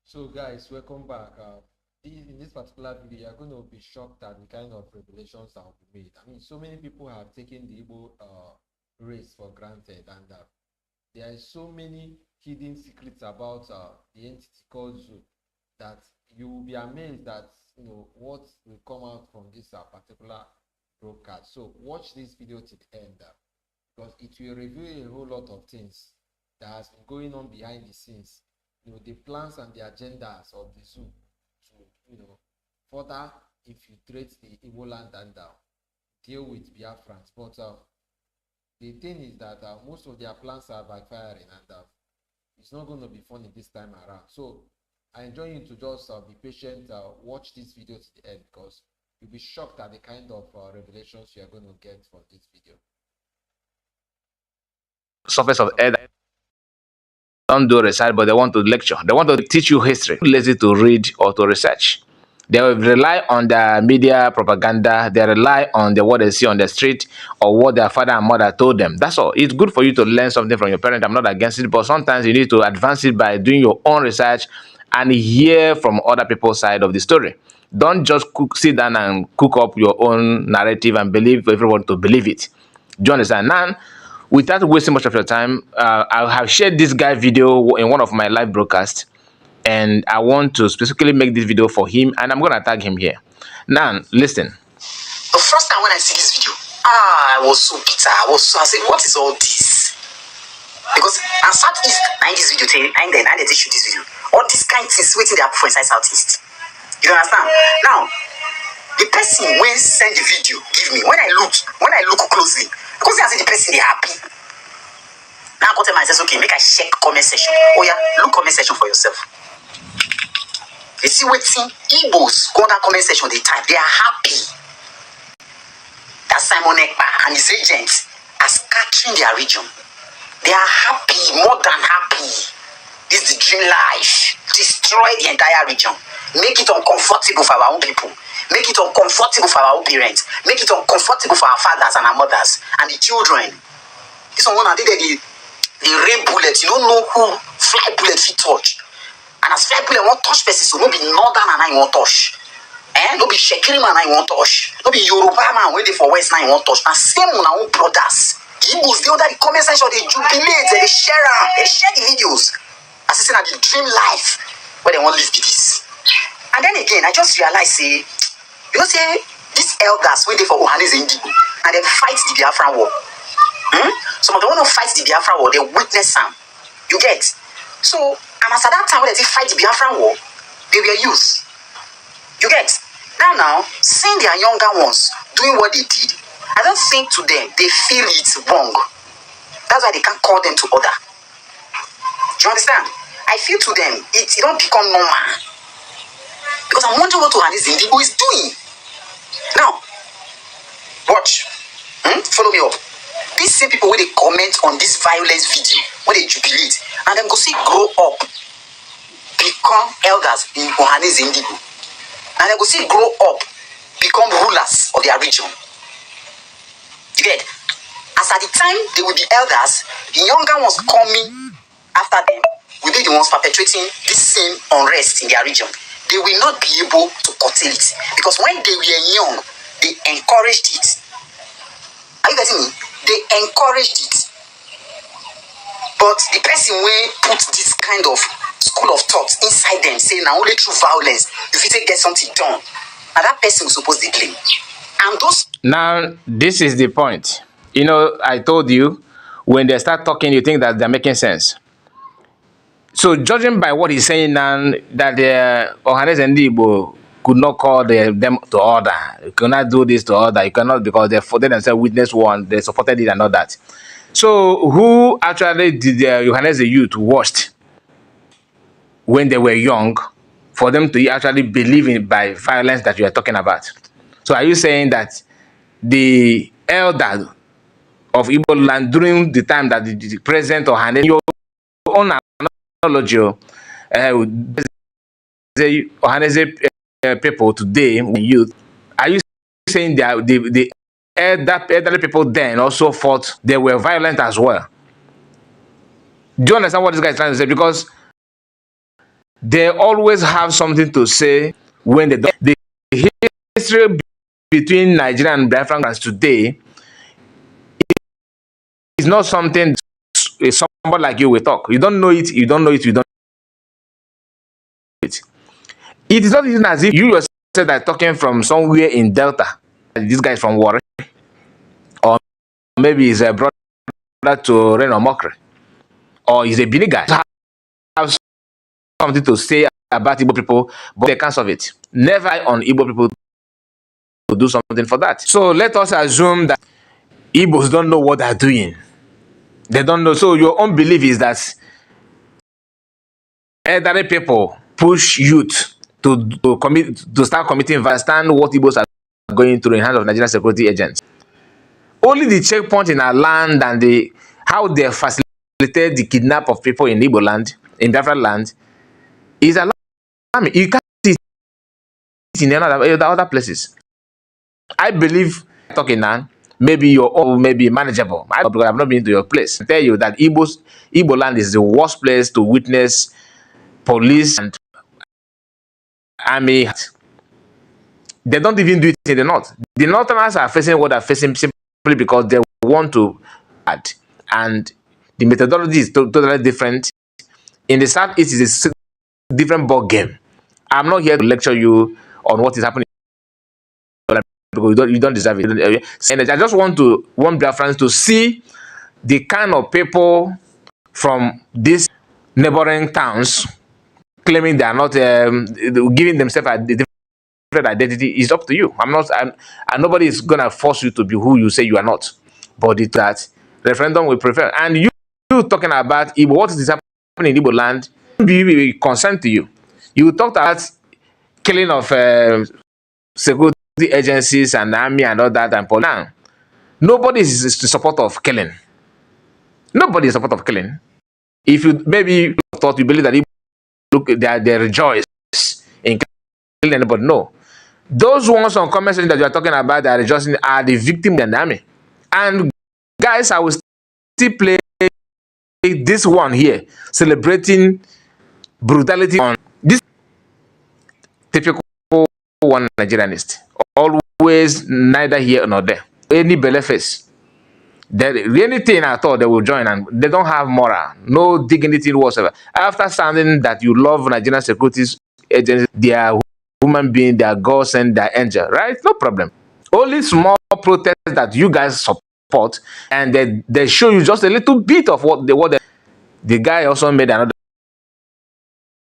So guys, welcome back. In this particular video, you're going to be shocked at the kind of revelations that will be made. I mean, so many people have taken the Igbo race for granted, and there are so many hidden secrets about the entity called Zoo that you will be amazed at what will come out from this particular broadcast. So watch this video to the end because it will reveal a whole lot of things that has been going on behind the scenes. The plans and the agendas of the zoo to further infiltrate the Igbo land and deal with Biafrans. But the thing is that most of their plans are backfiring, and it's not going to be funny this time around. So I enjoy you to just be patient, watch this video to the end, because you'll be shocked at the kind of revelations you are going to get from this video. Surface of air don't do research, but they want to lecture. They want to teach you history. Lazy to read or to research. They rely on the media propaganda. They rely on what they see on the street or what their father and mother told them. That's all. It's good for you to learn something from your parent. I'm not against it, but sometimes you need to advance it by doing your own research and hear from other people's side of the story. Don't just sit down and cook up your own narrative and believe everyone to believe it. Do you understand? Now, without wasting much of your time, I have shared this guy video in one of my live broadcasts, and I want to specifically make this video for him, and I'm gonna tag him here. Now, listen. The first time when I see this video, I was so bitter. I said, what is all this? Because I Southeast, I this video, I did shoot this video. All these kind of things waiting there for inside Southeast. You understand? Now, the person when send the video, give me, when I look closely, because I see the person they happy. Now I go tell myself, okay, make I check comment section. Oh yeah, look comment section for yourself. You see what Igbos go that comment section they type, they are happy that Simon Ekpa and his agents are scattering their region. They are happy, more than happy. This is the dream life. Destroy the entire region. Make it uncomfortable for our own people. Make it uncomfortable for our own parents. Make it uncomfortable for our fathers and our mothers and the children. This one I did the rain bullet. You don't know who fly bullet fit touch. And as fly bullet won't touch person, so no be northern and I won't touch. No be Shekiri man I won't touch. No be Yoruba man waiting for West and I won't touch. And same on our own brothers. The Igbos, they under the comment section, they jubilate, they share the videos. As I said, the dream life where they won't live with this. And then again, I just realized, say, these elders when they for Ohanes and Igbos, and they fight the Biafra war. Some of them want to fight the Biafra war, they witness them. You get? So, and as at that time when they fight the Biafra war, they were youth. You get? Now, seeing their younger ones doing what they did, I don't think to them they feel it's wrong. That's why they can't call them to order. Do you understand? I feel to them it don't become normal. Because I'm wondering what Ohanes and Igbos is doing. Now, watch. Follow me up. These same people when they comment on this violence video, when they jubilate, and then go see grow up, become elders in Ohanes and Igbos. And then go see grow up, become rulers of their region. You get? As at the time they will be elders, the younger ones coming after them will be the ones perpetrating this same unrest in their region. They will not be able to curtail it. Because when they were young, they encouraged it. Are you getting me? They encouraged it. But the person will put this kind of school of thought inside them, saying now only through violence, if you take get something done. And that person was supposed to claim. And those Now, this is the point. I told you, when they start talking, you think that they're making sense. So, judging by what he's saying now, that the Ohanes and Igbo could not call them to order. You cannot do this to order. You cannot, because they themselves witnessed one, they supported it and all that. So, who actually did the Ohanes youth watched when they were young for them to actually believe in by violence that you are talking about? So, are you saying that the elder of Igbo land during the time that the president Ohanes, your own analogy, Ohanes people today, youth, are you saying that the elderly people then also fought, they were violent as well? Do you understand what this guy is trying to say? Because They always have something to say when they don't. The history between Nigerian and Biafrans today is not something somebody like you will talk. You don't know it, you don't know it, you don't know it. It is not even as if you yourself are talking from somewhere in Delta. This guy is from Warri, or maybe he's a brother to Reno Mokre, or he's a Bini guy. Have something to say about Igbo people, but they can't solve it. Never on Igbo people to do something for that. So let us assume that Igbos don't know what they're doing. They don't know. So your own belief is that elderly people push youth to start committing, understand what Igbos are going through in hands of Nigerian security agents. Only the checkpoint in our land and how they facilitate the kidnap of people in Igbo land, in Biafra land, is alarming. You can't see it in other places. I believe, talking now, maybe your own may be manageable. I have not been to your place. I tell you that Igbo land is the worst place to witness police and army. They don't even do it in the north. The northerners are facing what they're facing simply because they want to add, and the methodology is totally different. In the southeast, it's a different ball game. I'm not here to lecture you on what is happening because you don't deserve it. And I just want Biafrans to see the kind of people from these neighboring towns claiming they are not giving themselves a different identity. Is up to you. And nobody is gonna force you to be who you say you are not. But that referendum will prefer. And you talking about Igbo, what is happening in Igbo land? Be concerned to you. You talked about killing of security agencies and army and all that and now nobody is in support of killing. Nobody is in support of killing. If you maybe thought you believe that they rejoice in killing anybody, no. Those ones on comment section that you are talking about that are rejoicing are the victims in the army. And guys, I will still play this one here, celebrating brutality on this typical one Nigerianist. Always neither here nor there. Any belly face. Anything at all, they will join, and they don't have moral, no dignity whatsoever. After sounding that you love Nigerian security agencies, they are human beings, they are gods and they are angels, right? No problem. Only small protests that you guys support, and they show you just a little bit of what the guy also made another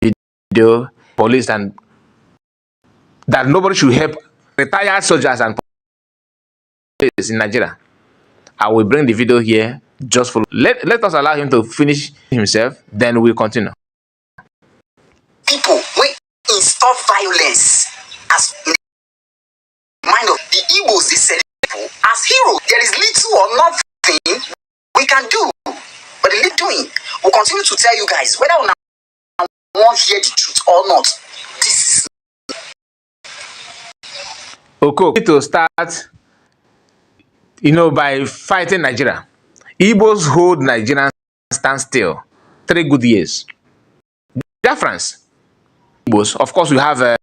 video, police, and that nobody should help retired soldiers and police in Nigeria. I will bring the video here just for let us allow him to finish himself, then we'll continue. People will install violence as in the mind of the Igbos, they say people as heroes. There is little or nothing we can do, but the little doing will continue to tell you guys whether or not you want to hear the truth or not. This is OKOKO to start, by fighting Nigeria. Igbos hold Nigerians stand still 3 good years. Biafrans, Igbos, of course, we have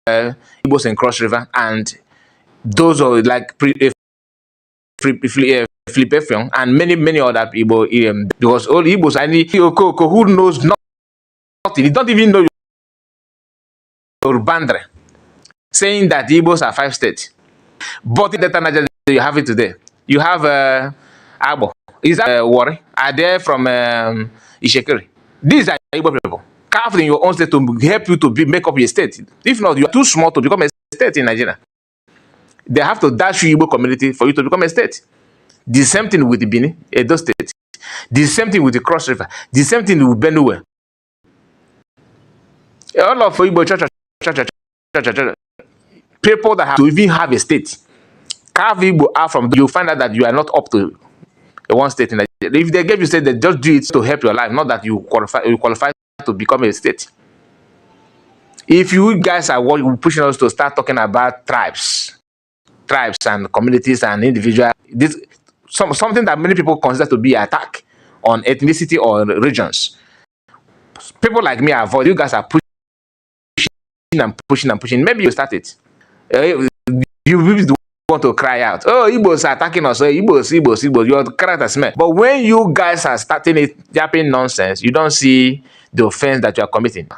Igbos in Cross River, and those are like Filipe and many other people. Because all Igbos, I need OKOKO who knows nothing. He don't even know your bandre, saying that Igbos are 5 states. But in the Nigeria, you have it today. You have Agbo. Is that Warri? Are they from Ishekiri? These are Igbo people. Carved in your own state to help you to make up your state. If not, you are too small to become a state in Nigeria. They have to dash you Igbo community for you to become a state. The same thing with the Bini, Edo State. The same thing with the Cross River. The same thing with Benue. All of Igbo church, people that have to even have a state. Carve Igbo out from you find out that you are not up to one state in Nigeria. If they gave you state, they just do it to help your life, not that you qualify to become a state. If you guys are pushing us to start talking about tribes and communities and individuals, something that many people consider to be an attack on ethnicity or regions. People like me are avoid. You guys are pushing and pushing and pushing. Maybe you start it. You want to cry out. Oh, Igbos are attacking us. Oh, Igbos. Your character smell. But when you guys are starting it, yapping nonsense, you don't see the offense that you are committing.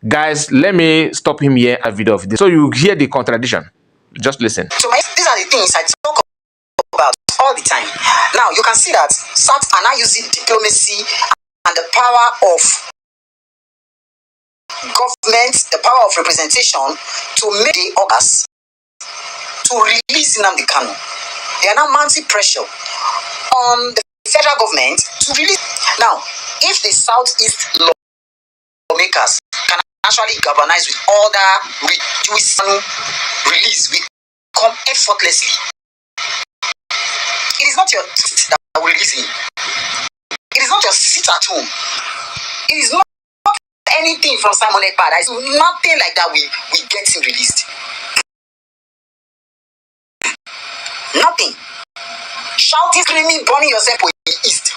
Guys, let me stop him here a video of this. So you hear the contradiction. Just listen. So these are the things I talk about all the time. Now you can see that South are now using diplomacy and the power of government, the power of representation to make the orders to release Nnamdi Kanu. They are now mounting pressure on the federal government to release. Now, if the Southeast lawmakers can actually galvanize with other Jewish release, we come effortlessly. It is not your that will release him. It is not your sit at home. It is not anything from Simon Ekpa. There is nothing like that we get him released. Nothing. Shouting, screaming, burning yourself for the East.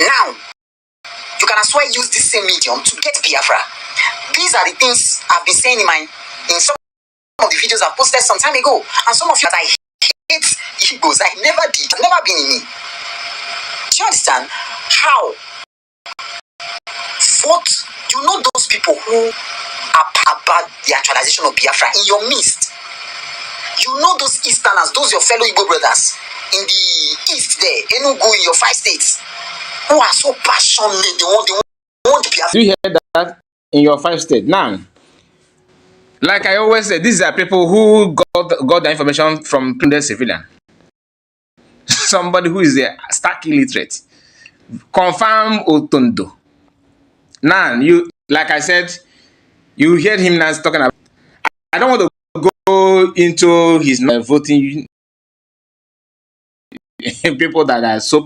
Now, you can as well use this same medium to get Biafra. These are the things I've been saying in some of the videos I posted some time ago. And some of you that I hate Igbos, I never did, never been in me. Do you understand how? What you know those people who are about the actualization of Biafra in your midst? You know those Easterners, those your fellow Igbo brothers in the East there, Enugu, in your 5 states, who are so passionate, they want Biafra. Do you hear that in your 5 states? Now, like I always say, these are people who got the information from the civilian. Somebody who is a stark illiterate. Confirm Otondo. Now, you, like I said, you hear him now talking about, I don't want to go into his voting people that are so,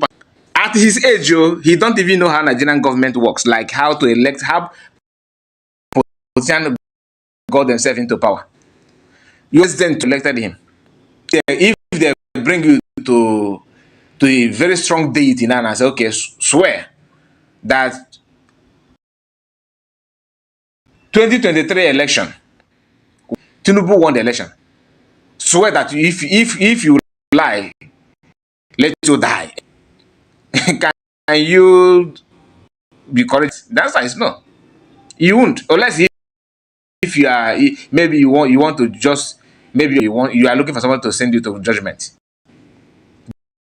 at his age, he don't even know how Nigerian government works, like how to elect, how politicians got themselves into power. You then elected him. If they bring you to a very strong deity now and say, okay, swear that 2023 election, Tinubu won the election. Swear that if you lie, let you die. Can you be correct? The answer is no. You won't, unless if you are, maybe you want to just, maybe you are looking for someone to send you to judgment.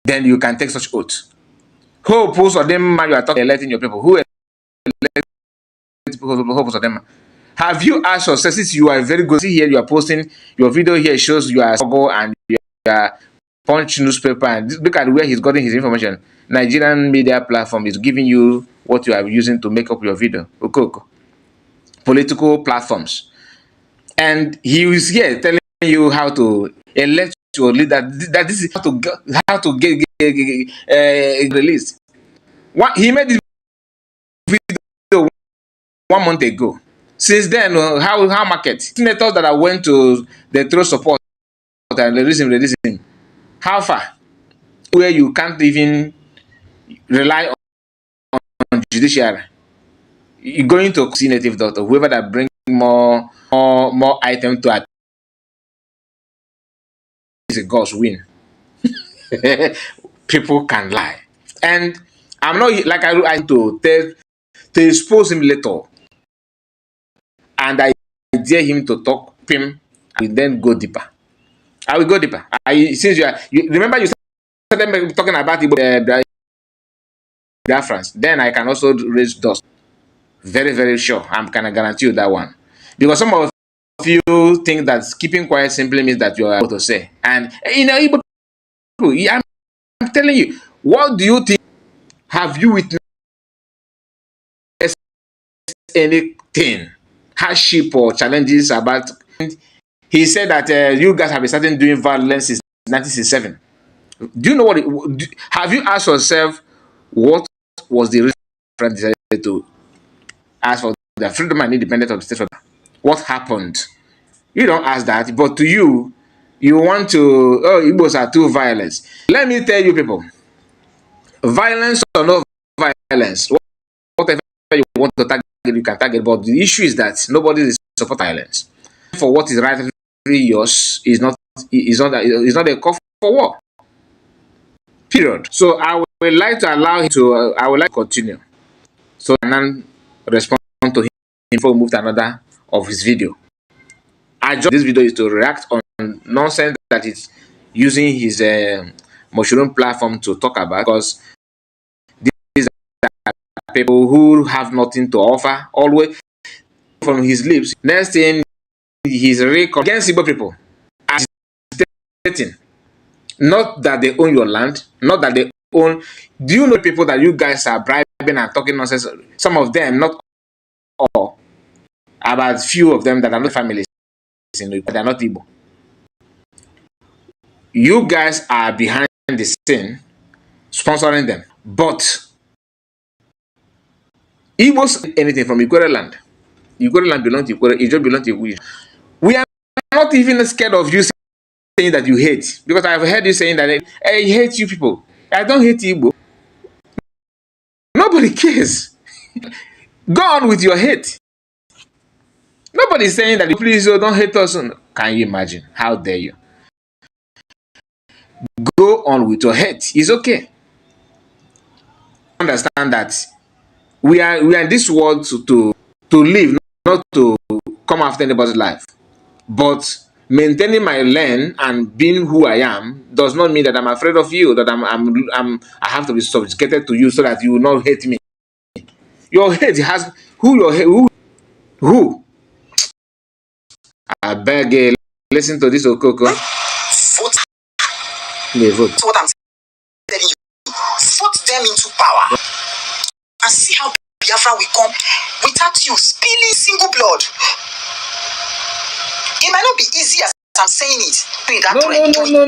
Then you can take such oath. Who opposed of them you are talking electing your people? Who elected people who opposed of them? Have you asked yourself, since you are very good, see here you are posting your video here shows you are struggle and you are Punch newspaper, and look at where he's gotten his information. Nigerian media platform is giving you what you are using to make up your video. OKOKO. Political platforms. And he is here telling you how to elect your leader, that this is how to get released. He made this video 1 month ago. Since then, how market senators that I went to the throw support and release him. How far? Where you can't even rely on judiciary. You're going to see native doctor, whoever that bring more item to it is a God's win. People can lie, and I'm not like I to expose him later, and I dare him to talk him. I will then go deeper. I will go deeper. Since you remember you started talking about the Biafrans, then I can also raise dust. Very, very sure. I'm gonna guarantee you that one. Because some of you think that keeping quiet simply means that you are able to say. And you know, I'm telling you, what do you think? Have you witnessed anything, hardship or challenges about? He said that you guys have been starting doing violence since 1967. Do you know what? Have you asked yourself what was the reason decided to ask for the freedom and independence of the state? What happened? You don't ask that, but to you, you want to, oh, Igbos are too violent. Let me tell you people, Violence or no violence, whatever you want to target, you can target. But the issue is that nobody is support violence. For what is rightfully yours is not a call for war. Period. So I would like to allow him to. I would like to continue. So I can respond to him before we move to another of his video. This video is to react on nonsense that is using his mushroom platform to talk about, because these are people who have nothing to offer, always from his lips. Next thing, he's against Igbo people, agitating. Not that they own your land, not that they own. Do you know people that you guys are bribing and talking nonsense? Some of them, not all, about few of them that are not families, but they're not Igbo. You guys are behind the scene, sponsoring them. But Igbos anything from Ikwere land. Ikwere land belongs to Ikwere. It just belongs to Ikwere. We are not even scared of you saying that you hate, because I've heard you saying that I hate you people. I don't hate Igbo. Nobody cares. Go on with your hate. Nobody is saying that please don't hate us. Can you imagine? How dare you? Go on with your hate. It's okay. Understand that we are in this world to live, not to come after anybody's life. But maintaining my lane and being who I am does not mean that I'm afraid of you, that I have to be subjugated to you so that you will not hate me. Your hate has who? I beg you, listen to this Okoko. Vote. Vote. So what I'm telling you, vote them into power and see how Biafra will come without you spilling single blood. It might not be easy as I'm saying it.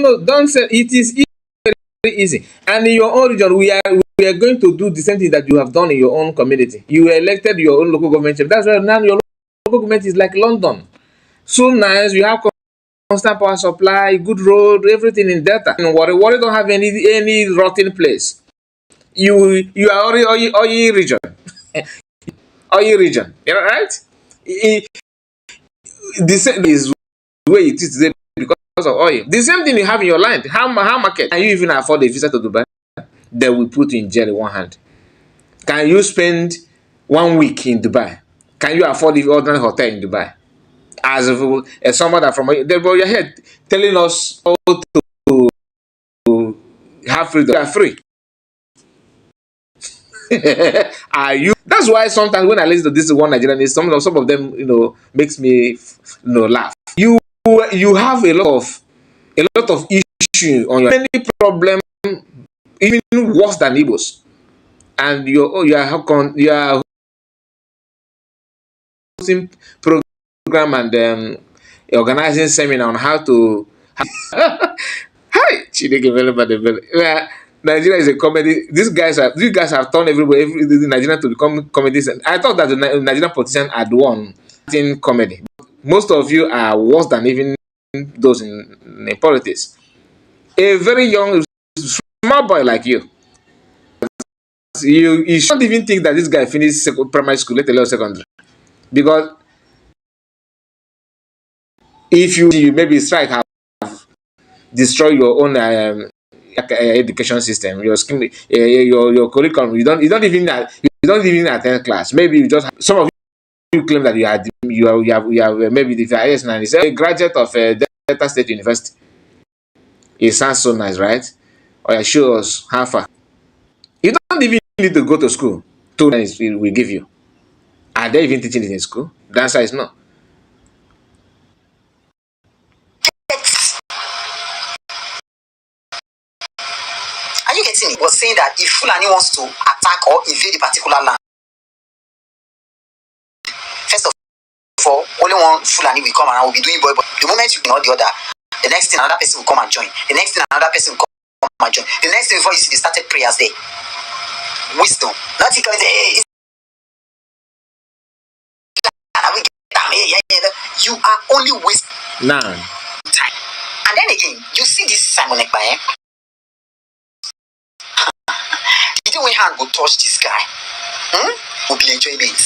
No. Don't say it is very easy. And in your own region, we are going to do the same thing that you have done in your own community. You elected your own local government. That's why now your local government is like London. So nice. You have constant power supply, good road, everything in Delta. Warri don't have any rotten place. You are oil region. Oil region. You know, right? The same is the way it is today because of oil. The same thing you have in your land. How market? Can you even afford a visa to Dubai? They will put you in jail in one hand. Can you spend 1 week in Dubai? Can you afford the ordinary hotel in Dubai? As someone that from you're here telling us how to have freedom. You are free. Are you? That's why sometimes when I listen to this one Nigerian, some of them, makes me, laugh. You have a lot of issues on your many problem, even worse than Igbos, and you are hosting program and organizing seminar on how to. Hi, Nigeria is a comedy. These guys have turned everybody, Nigeria to become comedies. I thought that the Nigerian politicians had won in comedy. Most of you are worse than even those in politics. A very young, small boy like you shouldn't even think that this guy finished primary school, let alone secondary. Because if you maybe strike have destroy your own education system, your scheme, your curriculum, you don't even attend class. Maybe you just some of you claim that you have maybe the IS9 is a graduate of Delta State University. It sounds so nice, right? Or show us how far. You don't even need to go to school. 2 lines we give you. Are they even teaching it in school? The answer is no. Are you getting it? Was saying that if Fulani wants to attack or invade a particular land, first of all, only one Fulani will come and will be doing boy. The moment you ignore the other, the next thing another person will come and join. The next thing another person will come and join. The next thing before you see they started prayers there. Wisdom. Not because you are only wasting time. And then again, you see this Simon Ekpa, hand will touch this guy. Will be enjoyment.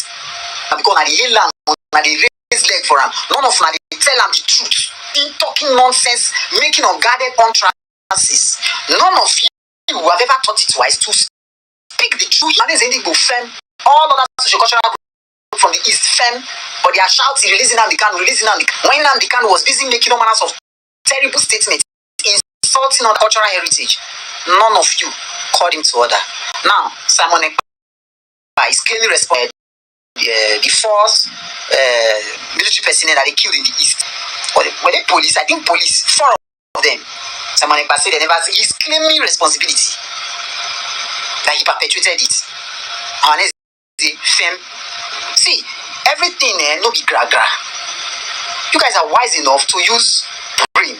And because na the hail am, na the raise leg for him. None of na they tell him the truth. Being talking nonsense, making unguarded utterances. None of you have ever thought it wise to speak the truth. And there's Igbo fem, all other social cultural groups from the East fem, but they are shouting, releasing Namdekan, releasing Namdekan. When Namdekan was busy making all manners of terrible statements, insulting our cultural heritage, none of you called him to order. Now, Simon Ekpa is clearly responsible. The force military personnel that they killed in the East. Were they police? I think police, 4 of them. Simon Ekpa said they never. He's claiming responsibility that he perpetuated it. And the fem. See, everything no be gra gra. You guys are wise enough to use brain,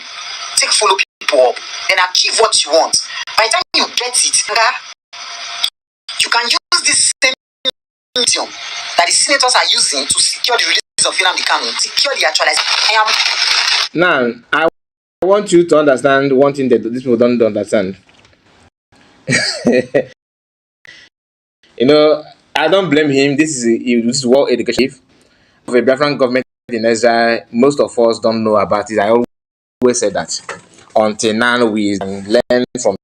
take follow people up, then achieve what you want. By the time you get it, you can use this same medium that the senators are using to secure the release of Nnamdi Kanu, secure the actualization. Now, I want you to understand one thing that these people don't understand. You know, I don't blame him. This is world education of a Biafran government in exile. Most of us don't know about it. I always say that. Until now, we learn from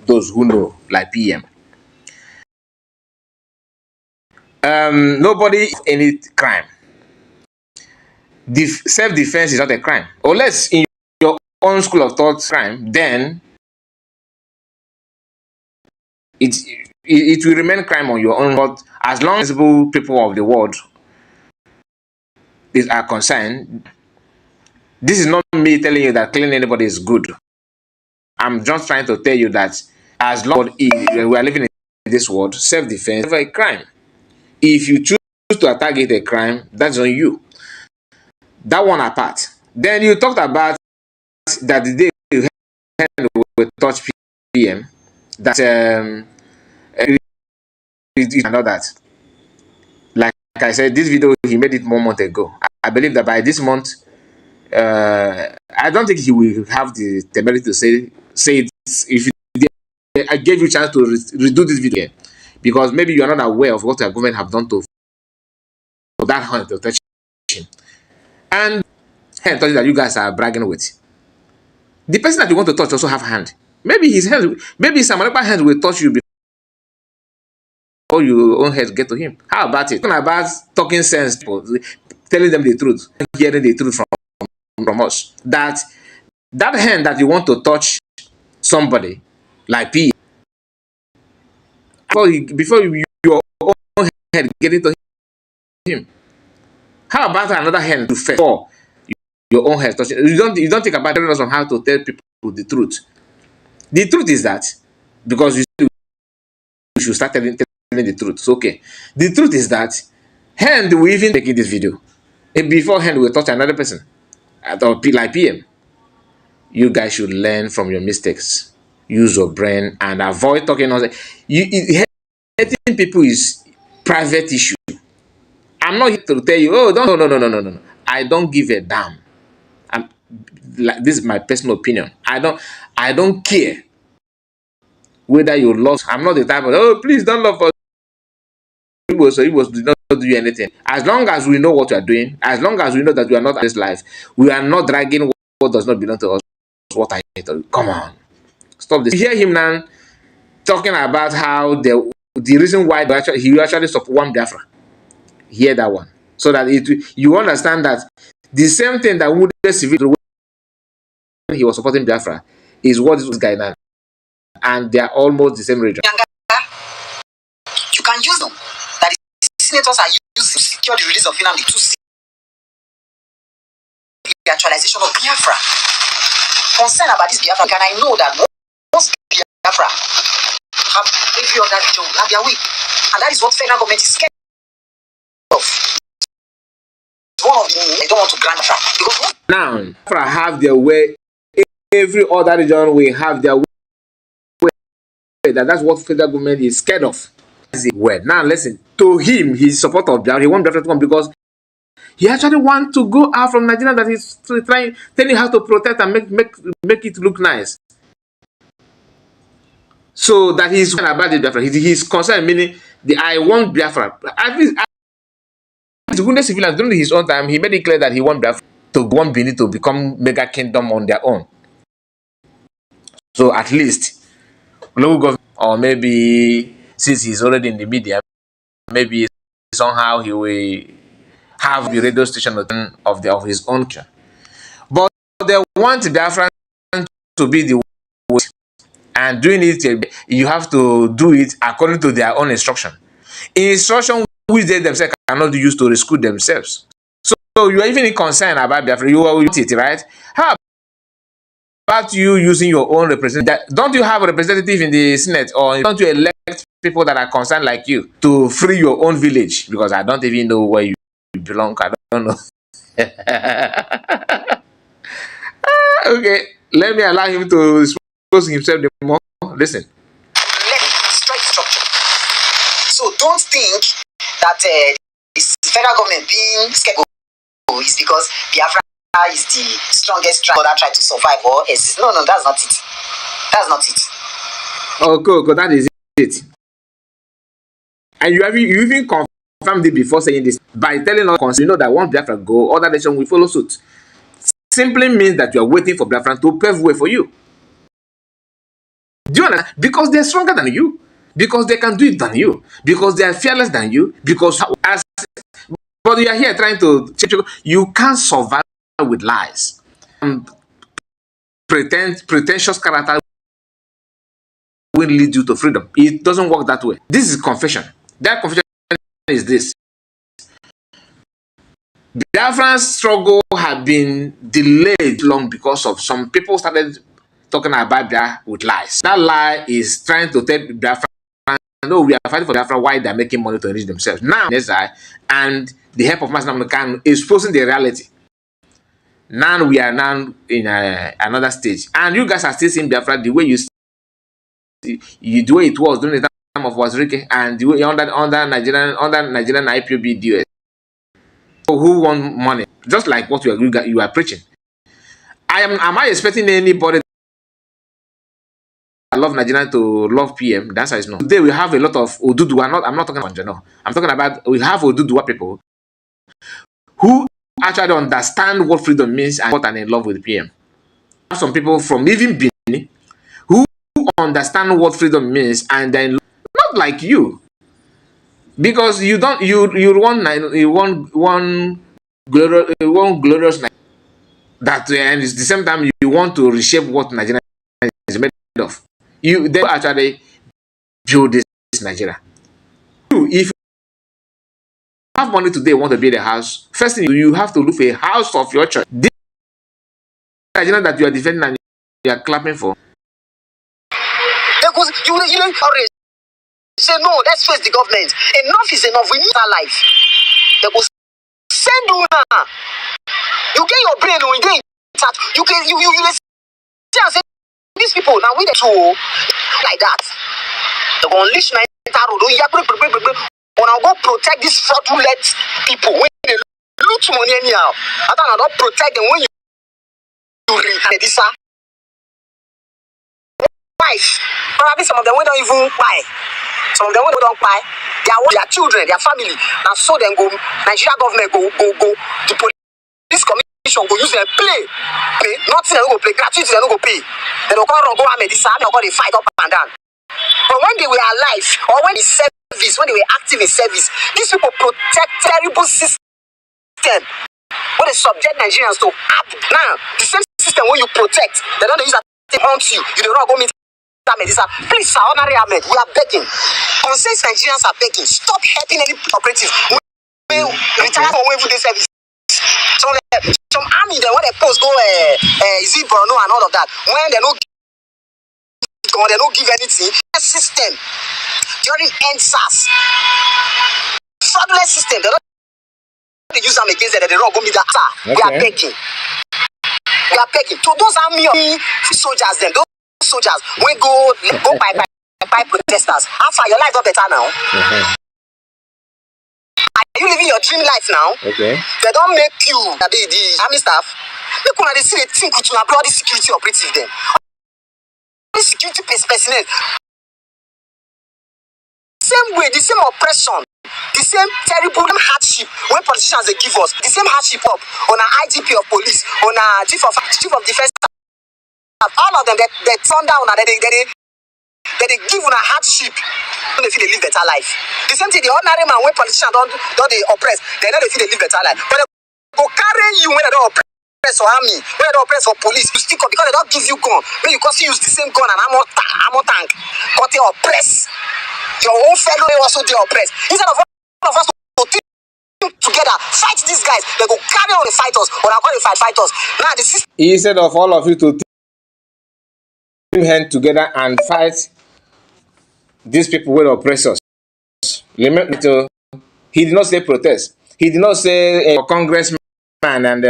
those who know, like PM. Nobody any crime. Self-defense is not a crime. Unless in your own school of thought crime, then it will remain crime on your own. But as long as people of the world are concerned, this is not me telling you that killing anybody is good. I'm just trying to tell you that as long as we are living in this world, self-defense is never a crime. If you choose to attack it a crime, that's on you. That one apart. Then you talked about that the day you will touch PM, that you know that. Like I said, this video he made it 1 month ago. I believe that by this month, I don't think he will have the temerity to say it. If I gave you a chance to redo this video, because maybe you are not aware of what the government have done to that hand to touch him. And hand touch that you guys are bragging with. The person that you want to touch also have a hand. Maybe his hands, maybe some other hands will touch you before your own head get to him. How about it? Talking about talking sense, telling them the truth, hearing the truth from us. That hand that you want to touch somebody like P, before your own head get into him. How about another hand to first for your own head touching? You don't think about telling us on how to tell people the truth. The truth is that because you should start telling the truth. It's okay. The truth is that hand will even take this video. And before hand will touch another person. Or like PM. You guys should learn from your mistakes. Use your brain and avoid talking nonsense. Hating people is private issue. I'm not here to tell you, oh, no. I don't give a damn. This is my personal opinion. I don't care whether you love. I'm not the type of, oh, please don't love us. Igbos do not do anything. As long as we know what we are doing, as long as we know that we are not in this life, we are not dragging what does not belong to us. What I hate. Come on, stop this. You hear him now talking about how the reason why he actually support one Biafra. Hear that one, so that you understand that the same thing that would civil when he was supporting Biafra is what this guy now, and they are almost the same region. You can use them. That the senators are using to secure the release of Nnamdi to see the actualization of Biafra. Concern about this Biafra, and I know that most Biafra have every other region have their way, and that is what federal government is scared of. One of the they don't want to grant Biafra because now Biafra have their way. Every other region will have their way. That's what federal government is scared of. Well, now listen to him. He's supporter of Biafra. He wants Biafra to come because he actually wants to go out from Nigeria. That he's trying, telling how to protect and make it look nice. So that he's concerned about the Biafra. He's concerned, meaning I want Biafra. At least, the wounded civilians during his own time, he made it clear that he want Biafra to want Benin to become mega kingdom on their own. So at least local government, or maybe since he's already in the media, maybe somehow he will have the radio station of his own culture. But they want Biafra to be the way, and doing it, you have to do it according to their own instruction. Instruction which they themselves cannot use to recruit themselves. So you are even concerned about Biafra. You are with it, right? How about you using your own representative? Don't you have a representative in the Senate, or don't you elect people that are concerned like you to free your own village? Because I don't even know where you belong. I don't know. Okay, let me allow him to expose himself the more. Listen. Strike structure. So don't think that the federal government being scapegoat is because Biafra is the strongest tribe that tried to survive or exist. No, that's not it. That's not it. Okay, that is it. And you even confirmed it before saying this by telling us, you know, that once Biafra go, other nations will follow suit. Simply means that you are waiting for Biafra to pave way for you. Do you understand? Because they're stronger than you, because they can do it than you, because they are fearless than you, because but you are here trying to you can't survive with lies. Pretentious character will lead you to freedom. It doesn't work that way. This is confession. That confession is this. Biafran's struggle had been delayed long because of some people started talking about Biafra with lies. That lie is trying to tell Biafra, no, we are fighting for Biafra while they're making money to enrich themselves. Now, and the help of Master Namdekan is exposing the reality. Now we are now in another stage, and you guys are still seeing Biafra the way the way it was during the time of Wazirike, and the way under Nigerian IPOB DOS, who won money, just like what you are preaching. Am I expecting anybody that love Nigerian to love PM? The answer is no. Today we have a lot of Oduduwa. I'm not talking about Jano. I'm talking about we have Oduduwa people who actually understand what freedom means and what are in love with PM. Some people from even Benin who understand what freedom means and then not like you, because you don't you want one glorious Nigeria, that and at the same time you want to reshape what Nigeria is made of. They actually build this Nigeria. If you have money today, want to build a house, first thing you have to look for a house of your choice. This Nigeria that you are defending and you are clapping for. Because you encourage. Say no, let's face the government. Enough is enough. We need our life. They go send you now. You get your brain when you get you say these people now we the two like that. They go unleash my road. When I go protect these fraudulent people when they loot money anyhow. I don't protect them when you read this. Wife. Probably some of them we don't even buy. Some of them we don't buy. Their children, their family. Now so then go Nigeria government go. The police commission go use them play. Nothing they go play. Gratuity they don't go pay. They don't go and this army or they fight up and down. But when they were alive or when they service, when they were active in service, these people protect terrible system. When they subject Nigerians to now the same system when you protect, they don't use that to hunt you. You don't go meet. Please, sir, honorary Ahmed, we are begging. Concerned Nigerians are begging. Stop helping any operative. We retire from wave the service. Some army, then when they post go, is it Borno and all of that? When they don't give anything, system during NSAS, fraudulent system, they don't use them against them. They don't go meet that. We are begging. We are begging. To those army soldiers, then those soldiers we go by protesters. How far your life not better now? Are you living your dream life now? Okay. They don't make you the army staff. Look when they see they think with your bloody security operative them. Security personnel. same way, the same oppression, the same terrible hardship when politicians they give us, the same hardship up on our IGP of police, on our chief of defense staff, all of them they turn down and they give on a hardship. They feel they live better life. The same thing, the ordinary man when politicians don't they oppress, they know they feel they live better life. But they go carry you when they don't oppress for army, when they don't oppress for police, you stick up because they don't give you gun. When you can use the same gun and ammo tank, but they oppress your own fellow also they oppress. Instead of all of us to think together, fight these guys, they go carry on the fighters, or they call the fighters. Now the system. Instead of all of you to team hand together and fight these people will oppress us. Remember, he did not say protest. He did not say congressman and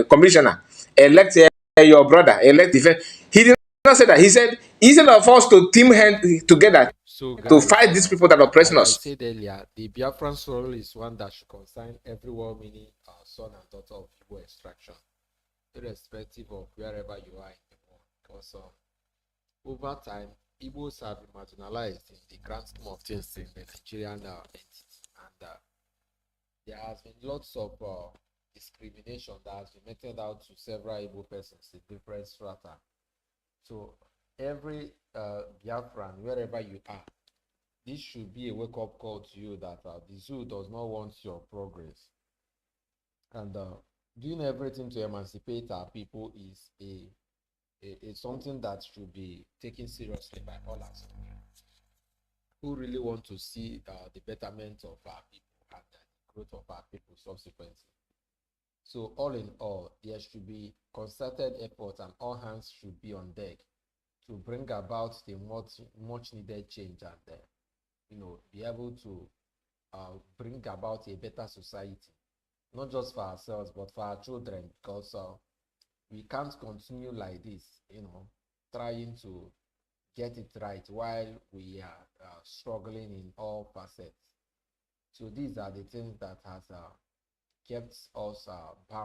commissioner elect your brother, elect defense. He did not say that. He said instead of us to team hand together to fight these people that are oppressing us. I said earlier, the Biafran soil is one that should concern everyone, meaning our son and daughter of Igbo extraction, irrespective of wherever you are in the world. Because over time, Igbos have been marginalized in the grand scheme of things in the Nigerian entity, and there has been lots of discrimination that has been meted out to several Igbo persons in different strata. So every Biafran, wherever you are, this should be a wake-up call to you that the zoo does not want your progress, and doing everything to emancipate our people is something that should be taken seriously by all us who really want to see the betterment of our people and the growth of our people subsequently. So all in all, there should be concerted effort and all hands should be on deck to bring about the much needed change and be able to bring about a better society, not just for ourselves but for our children, because we can't continue like this, trying to get it right while we are struggling in all facets. So these are the things that has kept us bound.